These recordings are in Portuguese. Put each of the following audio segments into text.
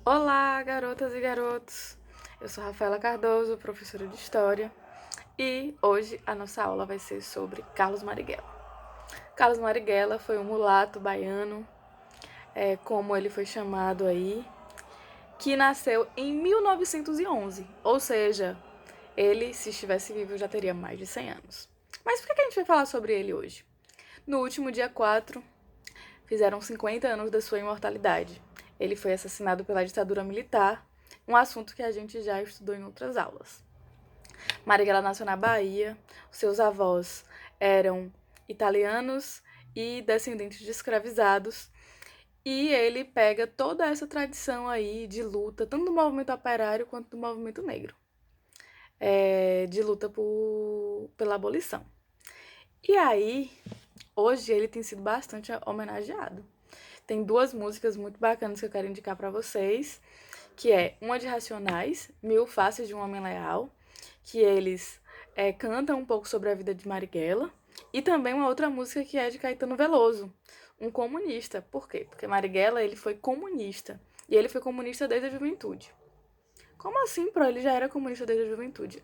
Olá, garotas e garotos! Eu sou Rafaela Cardoso, professora de História, e hoje a nossa aula vai ser sobre Carlos Marighella. Carlos Marighella foi um mulato baiano, como ele foi chamado aí, que nasceu em 1911, ou seja, ele, se estivesse vivo, já teria mais de 100 anos. Mas por que a gente vai falar sobre ele hoje? No último dia 4, fizeram 50 anos da sua imortalidade. Ele foi assassinado pela ditadura militar, um assunto que a gente já estudou em outras aulas. Marighella nasceu na Bahia, seus avós eram italianos e descendentes de escravizados, e ele pega toda essa tradição aí de luta, tanto do movimento operário quanto do movimento negro, de luta pela abolição. E aí, hoje ele tem sido bastante homenageado. Tem duas músicas muito bacanas que eu quero indicar para vocês, que é uma de Racionais, Mil Faces de um Homem Leal, que eles cantam um pouco sobre a vida de Marighella, e também uma outra música que é de Caetano Veloso, um comunista. Por quê? Porque Marighella, ele foi comunista, e ele foi comunista desde a juventude. Como assim, pro? Ele já era comunista desde a juventude.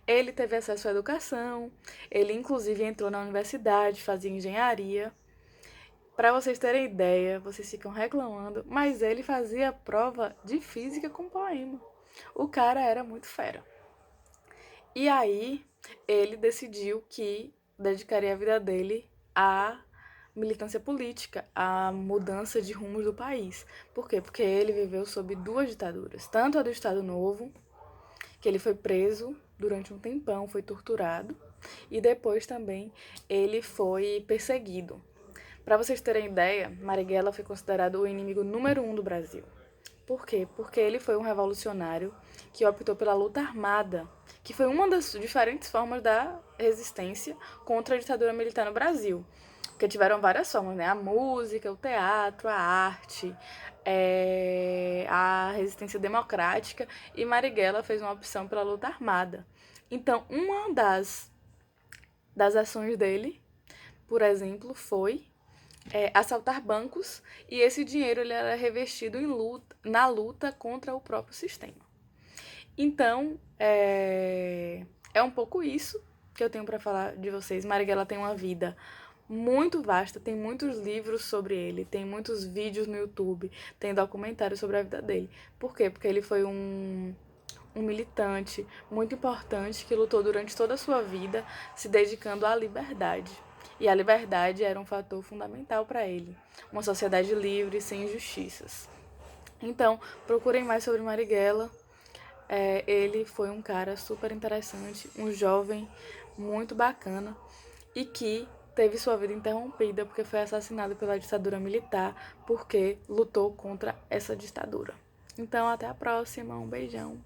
Ele teve acesso à educação, ele inclusive entrou na universidade, fazia engenharia. Para vocês terem ideia, vocês ficam reclamando, mas ele fazia prova de física com poema. O cara era muito fera. E aí, ele decidiu que dedicaria a vida dele à militância política, à mudança de rumos do país. Por quê? Porque ele viveu sob duas ditaduras. Tanto a do Estado Novo, que ele foi preso durante um tempão, foi torturado, e depois também ele foi perseguido. Para vocês terem ideia, Marighella foi considerado o inimigo número 1 do Brasil. Por quê? Porque ele foi um revolucionário que optou pela luta armada, que foi uma das diferentes formas da resistência contra a ditadura militar no Brasil. Porque tiveram várias formas, né? A música, o teatro, a arte, a resistência democrática, e Marighella fez uma opção pela luta armada. Então, uma das ações dele, por exemplo, foi assaltar bancos, e esse dinheiro ele era revestido na luta contra o próprio sistema. Então, é um pouco isso que eu tenho para falar de vocês. Marighella tem uma vida muito vasta, tem muitos livros sobre ele, tem muitos vídeos no YouTube, tem documentários sobre a vida dele. Por quê? Porque ele foi um militante muito importante que lutou durante toda a sua vida se dedicando à liberdade. E a liberdade era um fator fundamental para ele. Uma sociedade livre, sem injustiças. Então, procurem mais sobre Marighella. Ele foi um cara super interessante, um jovem muito bacana e que teve sua vida interrompida porque foi assassinado pela ditadura militar porque lutou contra essa ditadura. Então, até a próxima. Um beijão.